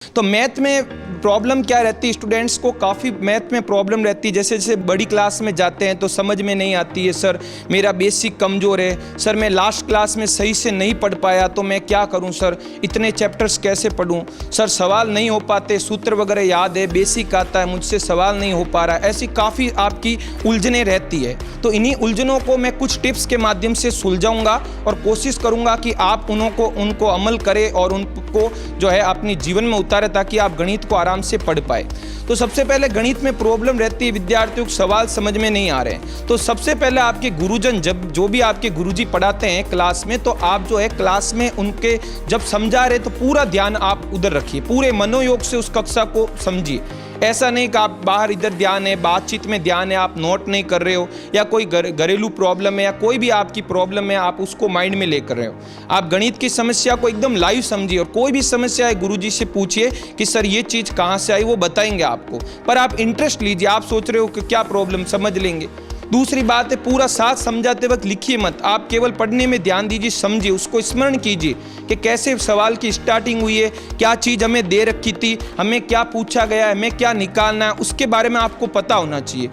तो मैथ में प्रॉब्लम क्या रहती है, स्टूडेंट्स को काफ़ी मैथ में प्रॉब्लम रहती है। जैसे जैसे बड़ी क्लास में जाते हैं तो समझ में नहीं आती है, सर मेरा बेसिक कमज़ोर है, सर मैं लास्ट क्लास में सही से नहीं पढ़ पाया तो मैं क्या करूं सर, इतने चैप्टर्स कैसे पढूं, सर सवाल नहीं हो पाते, सूत्र वगैरह याद है, बेसिक आता है, मुझसे सवाल नहीं हो पा रहा है। ऐसी काफ़ी आपकी उलझनें रहती है। तो इन्हीं उलझनों को मैं कुछ टिप्स के माध्यम से सुलझाऊंगा और कोशिश करूंगा कि आप उनको अमल करें और उनको जो है अपनी जीवन में उतारें, ताकि आप गणित को आराम से पढ़ पाए। तो सबसे पहले गणित में प्रॉब्लम रहती है, विद्यार्थियों को सवाल समझ में नहीं आ रहे हैं। तो सबसे पहले आपके गुरुजन जो भी आपके गुरुजी पढ़ाते हैं क्लास में, तो आप जो है क्लास में उनके जब समझा रहे तो पूरा ध्यान आप उधर रखिए, पूरे मनोयोग से उस कक्षा को समझिए। ऐसा नहीं कि आप बाहर इधर ध्यान है, बातचीत में ध्यान है, आप नोट नहीं कर रहे हो, या कोई घरेलू प्रॉब्लम है या कोई भी आपकी प्रॉब्लम है आप उसको माइंड में लेकर रहे हो। आप गणित की समस्या को एकदम लाइव समझिए और कोई भी समस्या है गुरुजी से पूछिए कि सर ये चीज़ कहाँ से आई, वो बताएंगे आपको। पर आप इंटरेस्ट लीजिए, आप सोच रहे हो कि क्या प्रॉब्लम, समझ लेंगे। दूसरी बात है, पूरा साथ समझाते वक्त लिखिए मत, आप केवल पढ़ने में ध्यान दीजिए, समझिए, उसको स्मरण कीजिए कि कैसे सवाल की स्टार्टिंग हुई है, क्या चीज़ हमें दे रखी थी, हमें क्या पूछा गया है, हमें क्या निकालना है, उसके बारे में आपको पता होना चाहिए।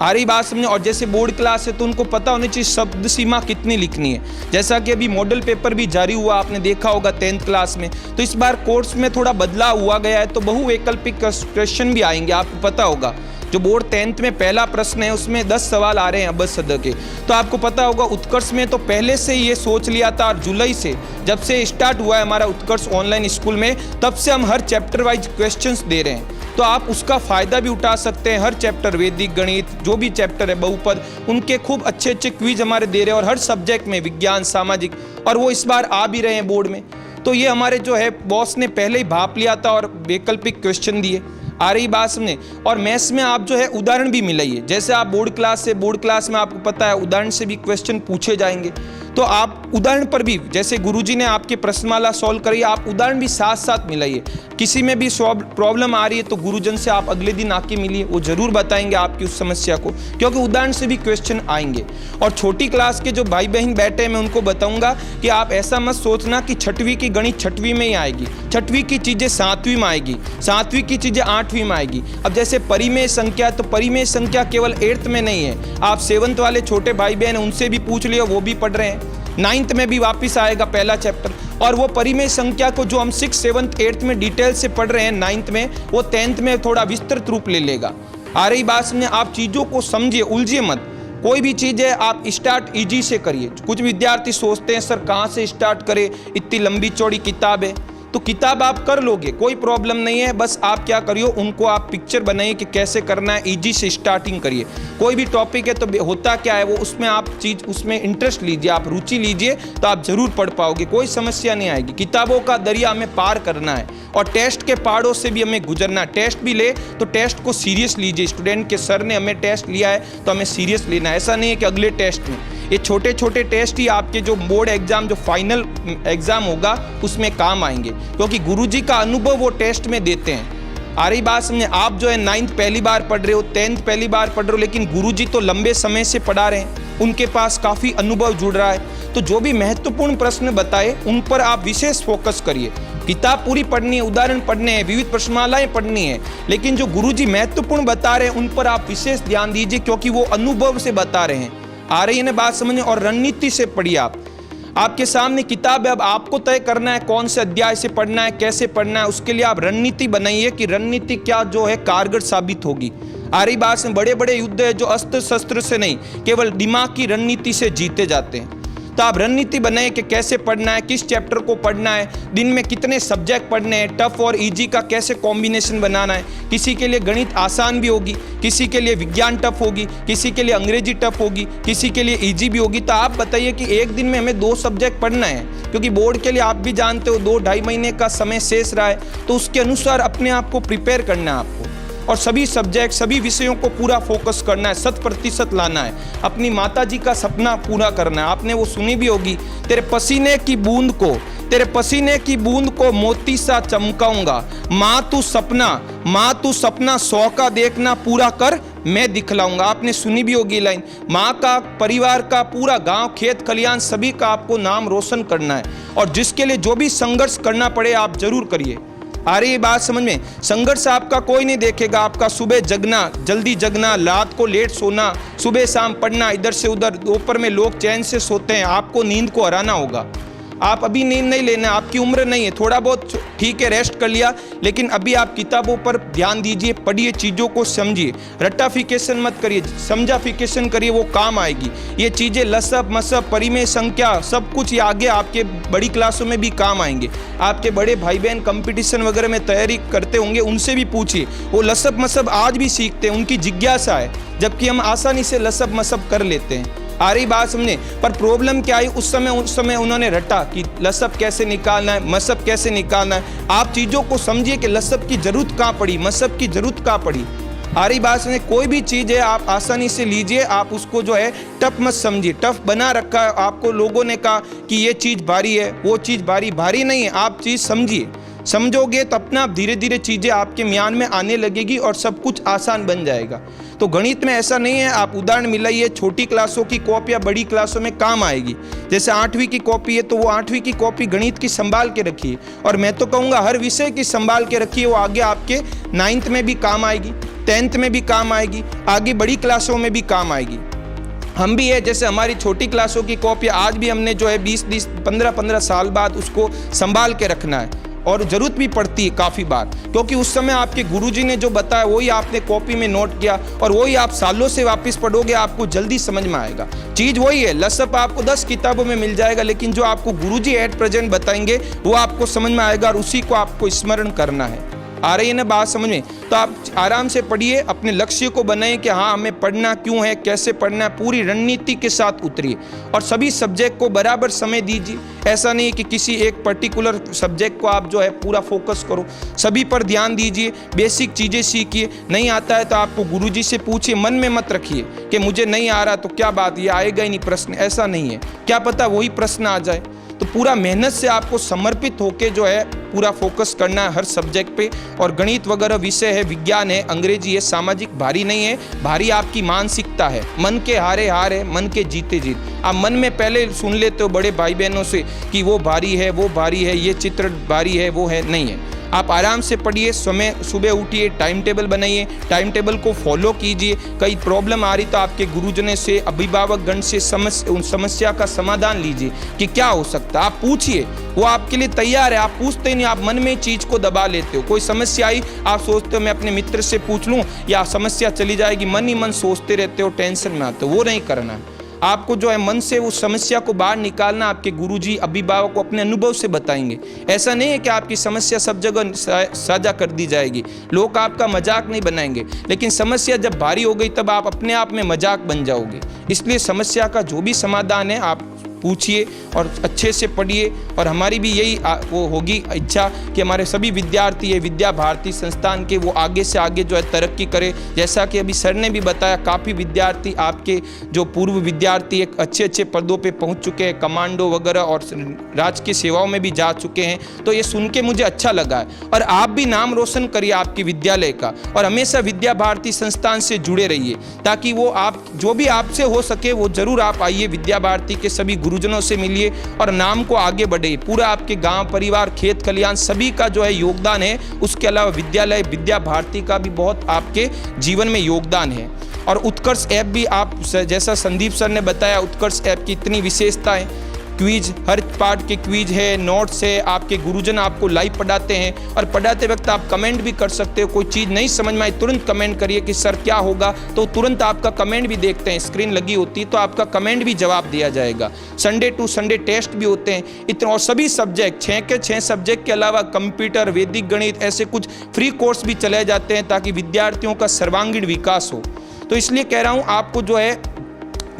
आ रही बात समझे। और जैसे बोर्ड क्लास है तो उनको पता होनी चाहिए शब्द सीमा कितनी लिखनी है। जैसा कि अभी मॉडल पेपर भी जारी हुआ, आपने देखा होगा 10th क्लास में, तो इस बार कोर्स में थोड़ा बदलाव हुआ गया है, तो बहुवैकल्पिक क्वेश्चन भी आएंगे, आपको पता होगा। जो बोर्ड 10th में पहला प्रश्न है उसमें 10 सवाल आ रहे हैं अबज सद के। तो आपको पता होगा उत्कर्ष में तो पहले से ये सोच लिया था, और जुलाई से जब से स्टार्ट हुआ है हमारा उत्कर्ष ऑनलाइन स्कूल में, तब से हम हर चैप्टर वाइज क्वेश्चंस दे रहे हैं। तो आप उसका फ़ायदा भी उठा सकते हैं। हर चैप्टर, वैदिक गणित जो भी चैप्टर है, बहुपद, उनके खूब अच्छे अच्छे क्विज हमारे दे रहे हैं, और हर सब्जेक्ट में विज्ञान, सामाजिक, और वो इस बार आ भी रहे हैं बोर्ड में। तो ये हमारे जो है बॉस ने पहले ही भाप लिया था और वैकल्पिक क्वेश्चन दिए। आ रही बात समझे। और मैथ्स में आप जो है उदाहरण भी मिलाइए। जैसे आप बोर्ड क्लास में आपको पता है उदाहरण से भी क्वेश्चन पूछे जाएंगे, तो आप उदाहरण पर भी, जैसे गुरुजी ने आपके प्रश्नमाला सॉल्व करी, आप उदाहरण भी साथ साथ मिलाइए। किसी में भी प्रॉब्लम आ रही है तो गुरुजन से आप अगले दिन आके मिलिए, वो जरूर बताएंगे आपकी उस समस्या को, क्योंकि उदाहरण से भी क्वेश्चन आएंगे। और छोटी क्लास के जो भाई बहन बैठे हैं, मैं उनको बताऊंगा कि आप ऐसा मत सोचना कि 6वीं की गणित 6वीं में ही आएगी, 6वीं की चीज़ें 7वीं में आएगी, 7वीं की चीज़ें 8वीं में आएगी। अब जैसे परिमेय संख्या, तो परिमेय संख्या केवल 8th में नहीं है, आप 7th वाले छोटे भाई बहन उनसे भी पूछ लियो, वो भी पढ़ रहे हैं। 9th में भी वापस आएगा पहला चैप्टर, और वो परिमेय संख्या को जो हम 6th, 7th, 8th में डिटेल से पढ़ रहे हैं 9th में, वो 10th में थोड़ा विस्तृत रूप ले लेगा। आ रही बात समझे। आप चीज़ों को समझिए, उलझिए मत। कोई भी चीज़ है आप स्टार्ट इजी से करिए। कुछ विद्यार्थी सोचते हैं सर कहाँ से स्टार्ट करें, इतनी लंबी चौड़ी किताब है, तो किताब आप कर लोगे, कोई प्रॉब्लम नहीं है। बस आप क्या करिए, उनको आप पिक्चर बनाइए कि कैसे करना है, इजी से स्टार्टिंग करिए। कोई भी टॉपिक है तो होता क्या है, वो उसमें आप उसमें इंटरेस्ट लीजिए, आप रुचि लीजिए, तो आप जरूर पढ़ पाओगे, कोई समस्या नहीं आएगी। किताबों का दरिया हमें पार करना है और टेस्ट के पहाड़ों से भी हमें गुजरना है। टेस्ट भी ले तो टेस्ट को सीरियस लीजिए। स्टूडेंट के सर ने हमें टेस्ट लिया है तो हमें सीरियस लेना है। ऐसा नहीं है कि अगले टेस्ट में, ये छोटे छोटे टेस्ट ही आपके जो बोर्ड एग्जाम, जो फाइनल एग्जाम होगा, उसमें काम आएंगे, क्योंकि गुरुजी का अनुभव वो टेस्ट में देते हैं। आ रही बात समझे। आप जो है 9th पहली बार पढ़ रहे हो, 10th पहली बार पढ़ रहे हो, लेकिन गुरुजी तो लंबे समय से पढ़ा रहे हैं, उनके पास काफ़ी अनुभव जुड़ रहा है। तो जो भी महत्वपूर्ण प्रश्न बताए उन पर आप विशेष फोकस करिए। किताब पूरी पढ़नी है, उदाहरण पढ़ने हैं, विविध प्रश्नमालाएं पढ़नी है, लेकिन जो गुरुजी महत्वपूर्ण बता रहे हैं उन पर आप विशेष ध्यान दीजिए, क्योंकि वो अनुभव से बता रहे हैं। आ रही है ना बात समझने। और रणनीति से पढ़िए। आपके सामने किताब है, अब आपको तय करना है कौन से अध्याय से पढ़ना है, कैसे पढ़ना है, उसके लिए आप रणनीति बनाइए कि रणनीति क्या जो है कारगर साबित होगी। आ रही बात में। बड़े बड़े युद्ध है जो अस्त्र शस्त्र से नहीं, केवल दिमाग की रणनीति से जीते जाते हैं। तो आप रणनीति बनाए कि कैसे पढ़ना है, किस चैप्टर को पढ़ना है, दिन में कितने सब्जेक्ट पढ़ने हैं, टफ और इजी का कैसे कॉम्बिनेशन बनाना है। किसी के लिए गणित आसान भी होगी, किसी के लिए विज्ञान टफ होगी, किसी के लिए अंग्रेजी टफ होगी, किसी के लिए इजी भी होगी। तो आप बताइए कि एक दिन में हमें 2 सब्जेक्ट पढ़ना है, क्योंकि बोर्ड के लिए आप भी जानते हो 2-2.5 महीने का समय शेष रहा है, तो उसके अनुसार अपने आप को प्रिपेयर करना है आपको, और सभी सब्जेक्ट, सभी विषयों को पूरा फोकस करना है, 100% लाना है। अपनी माता जी का सपना पूरा करना है। आपने वो सुनी भी होगी, तेरे पसीने की बूंद को मोती सा चमकाऊंगा, माँ तू सपना 100 का देखना, पूरा कर मैं दिखलाऊंगा। आपने सुनी भी होगी लाइन। माँ का, परिवार का, पूरा गांव, खेत खलियान, सभी का आपको नाम रोशन करना है, और जिसके लिए जो भी संघर्ष करना पड़े आप जरूर करिए। आ रही है बात समझ में? संघर्ष आपका कोई नहीं देखेगा, आपका सुबह जगना, जल्दी जगना, रात को लेट सोना, सुबह शाम पढ़ना, इधर से उधर, दोपहर में लोग चैन से सोते हैं, आपको नींद को हराना होगा। आप अभी नींद नहीं लेना, आपकी उम्र नहीं है, थोड़ा बहुत ठीक है रेस्ट कर लिया, लेकिन अभी आप किताबों पर ध्यान दीजिए, पढ़िए, चीज़ों को समझिए, रट्टाफिकेशन मत करिए, समझाफिकेशन करिए, वो काम आएगी। ये चीज़ें लसब मसब परिमेय संख्या सब कुछ ये आगे आपके बड़ी क्लासों में भी काम आएंगे। आपके बड़े भाई बहन कंपटीशन वगैरह में तैयारी करते होंगे, उनसे भी पूछिए, वो लसब मसब आज भी सीखते हैं, उनकी जिज्ञासा है, जबकि हम आसानी से लसब मसब कर लेते हैं। आ रही बात समझे? पर प्रॉब्लम क्या आई उस समय उन्होंने रटा कि लसब कैसे निकालना है, मसब कैसे निकालना है। आप चीज़ों को समझिए कि लसब की जरूरत कहाँ पड़ी, मसब की जरूरत कहाँ पड़ी। आ रही बात समझे? कोई भी चीज़ है आप आसानी से लीजिए, आप उसको जो है टफ मत समझिए। टफ बना रखा है आपको, लोगों ने कहा कि ये चीज़ भारी है, वो चीज़ भारी नहीं है। आप चीज़ समझिए, समझोगे तो अपना धीरे धीरे चीज़ें आपके म्यान में आने लगेगी और सब कुछ आसान बन जाएगा। तो गणित में ऐसा नहीं है, आप उदाहरण मिलाइए, छोटी क्लासों की कॉपी या बड़ी क्लासों में काम आएगी। जैसे 8वीं की कॉपी है तो वो 8वीं की कॉपी गणित की संभाल के रखिए, और मैं तो कहूँगा हर विषय की संभाल के रखिए, वो आगे आपके 9th में भी काम आएगी, 10th में भी काम आएगी, आगे बड़ी क्लासों में भी काम आएगी। हम भी है, जैसे हमारी छोटी क्लासों की कॉपी आज भी हमने जो है 20-20, 15-15 साल बाद उसको संभाल के रखना है, और ज़रूरत भी पड़ती है काफ़ी बार, क्योंकि उस समय आपके गुरुजी ने जो बताया वही आपने कॉपी में नोट किया, और वही आप सालों से वापस पढ़ोगे, आपको जल्दी समझ में आएगा। चीज़ वही है, लसप आपको 10 किताबों में मिल जाएगा, लेकिन जो आपको गुरुजी एट प्रेजेंट बताएंगे वो आपको समझ में आएगा, और उसी को आपको स्मरण करना है। आ रही है ना बात समझ में? तो आप आराम से पढ़िए, अपने लक्ष्य को बनाएं कि हाँ हमें पढ़ना क्यों है, कैसे पढ़ना है, पूरी रणनीति के साथ उतरिए, और सभी सब्जेक्ट को बराबर समय दीजिए। ऐसा नहीं है कि किसी एक पर्टिकुलर सब्जेक्ट को आप जो है पूरा फोकस करो, सभी पर ध्यान दीजिए, बेसिक चीज़ें सीखिए। नहीं आता है तो आपको गुरुजी से पूछिए, मन में मत रखिए कि मुझे नहीं आ रहा तो क्या बात, ये आएगा ही नहीं प्रश्न, ऐसा नहीं है, क्या पता वही प्रश्न आ जाए। तो पूरा मेहनत से आपको समर्पित होकर जो है पूरा फोकस करना है हर सब्जेक्ट पे। और गणित वगैरह विषय है, विज्ञान है, अंग्रेजी है, सामाजिक भारी नहीं है, भारी आपकी मानसिकता है। मन के हारे हार है, मन के जीते जीत। आप मन में पहले सुन लेते हो बड़े भाई बहनों से कि वो भारी है, वो भारी है, ये चित्र भारी है, वो है, नहीं है। आप आराम से पढ़िए, समय सुबह उठिए, टाइम टेबल बनाइए, टाइम टेबल को फॉलो कीजिए। कई प्रॉब्लम आ रही तो आपके गुरुजनों से, अभिभावक गण से उन समस्या का समाधान लीजिए कि क्या हो सकता है। आप पूछिए, वो आपके लिए तैयार है। आप पूछते ही नहीं, आप मन में चीज़ को दबा लेते हो। कोई समस्या आई, आप सोचते हो मैं अपने मित्र से पूछ लूँ या समस्या चली जाएगी, मन ही मन सोचते रहते हो, टेंशन में आते हो। वो नहीं करना है आपको, जो है मन से उस समस्या को बाहर निकालना। आपके गुरुजी, अभिभावक को अपने अनुभव से बताएंगे। ऐसा नहीं है कि आपकी समस्या सब जगह साझा कर दी जाएगी, लोग आपका मजाक नहीं बनाएंगे, लेकिन समस्या जब भारी हो गई तब आप अपने आप में मजाक बन जाओगे। इसलिए समस्या का जो भी समाधान है आप पूछिए और अच्छे से पढ़िए। और हमारी भी यही वो होगी इच्छा कि हमारे सभी विद्यार्थी ये विद्या भारती संस्थान के वो आगे से आगे जो है तरक्की करे। जैसा कि अभी सर ने भी बताया, काफ़ी विद्यार्थी आपके जो पूर्व विद्यार्थी एक अच्छे अच्छे पदों पे पहुंच चुके हैं, कमांडो वगैरह और राजकीय सेवाओं में भी जा चुके हैं। तो ये सुन के मुझे अच्छा लगा है। और आप भी नाम रोशन करिए आपके विद्यालय का, और हमेशा विद्या भारती संस्थान से जुड़े रहिए, ताकि वो आप जो भी आपसे हो सके वो जरूर आप आइए, विद्या भारती के सभी गुरुजनों से मिलिए और नाम को आगे बढ़े। पूरा आपके गांव, परिवार, खेत खलियान सभी का जो है योगदान है। उसके अलावा विद्यालय विद्या भारती का भी बहुत आपके जीवन में योगदान है। और उत्कर्ष ऐप भी आप, जैसा संदीप सर ने बताया, उत्कर्ष ऐप की इतनी विशेषताएं, क्विज, हर पार्ट के क्विज है, नोट्स है, आपके गुरुजन आपको लाइव पढ़ाते हैं। और पढ़ाते वक्त आप कमेंट भी कर सकते हो। कोई चीज़ नहीं समझ में आई तुरंत कमेंट करिए कि सर क्या होगा, तो तुरंत आपका कमेंट भी देखते हैं, स्क्रीन लगी होती है तो आपका कमेंट भी जवाब दिया जाएगा। संडे टू संडे टेस्ट भी होते हैं इतने, और सभी सब्जेक्ट 6 के 6 सब्जेक्ट के अलावा कंप्यूटर, वैदिक गणित, ऐसे कुछ फ्री कोर्स भी चलाए जाते हैं ताकि विद्यार्थियों का सर्वांगीण विकास हो। तो इसलिए कह रहा हूँ आपको जो है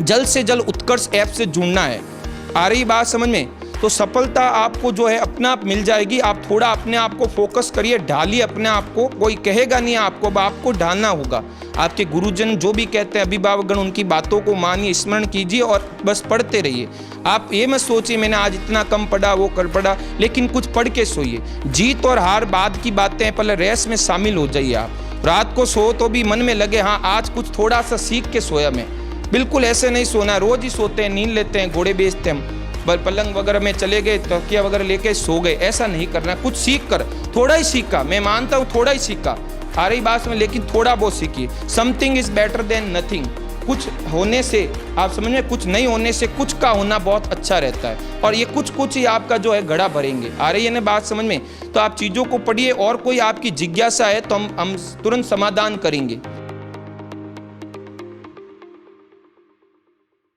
जल्द से जल्द उत्कर्ष ऐप से जुड़ना है। आ रही बात समझ में? तो सफलता आपको जो है अपने आप मिल जाएगी। आप थोड़ा अपने आप को फोकस करिए, ढालिए अपने आप को। कोई कहेगा नहीं आपको, अब आपको ढालना होगा। आपके गुरुजन जो भी कहते हैं, अभिभावकगण, उनकी बातों को मानिए, स्मरण कीजिए और बस पढ़ते रहिए। आप ये मत सोचिए मैंने आज इतना कम पढ़ा, वो कर पढ़ा, लेकिन कुछ पढ़ के सोइए। जीत और हार बाद की बातें हैं, पहले रेस में शामिल हो जाइए। आप रात को सो तो भी मन में लगे हाँ आज कुछ थोड़ा सा सीख के सोया मैं। बिल्कुल ऐसे नहीं सोना, रोज ही सोते हैं, नींद लेते हैं, घोड़े बेचते हैं हम। पलंग वगैरह में चले गए, तकिया वगैरह लेके सो गए, ऐसा नहीं करना। कुछ सीख कर, थोड़ा ही सीखा, मैं मानता हूँ थोड़ा ही सीखा, आ रही बात में, लेकिन थोड़ा बहुत सीखिए। Something is better than nothing. कुछ होने से, आप समझ में, कुछ नहीं होने से कुछ का होना बहुत अच्छा रहता है, और ये कुछ ही आपका जो है घड़ा भरेंगे। आ रही है ना बात समझ में? तो आप चीज़ों को पढ़िए, और कोई आपकी जिज्ञासा है तो हम तुरंत समाधान करेंगे।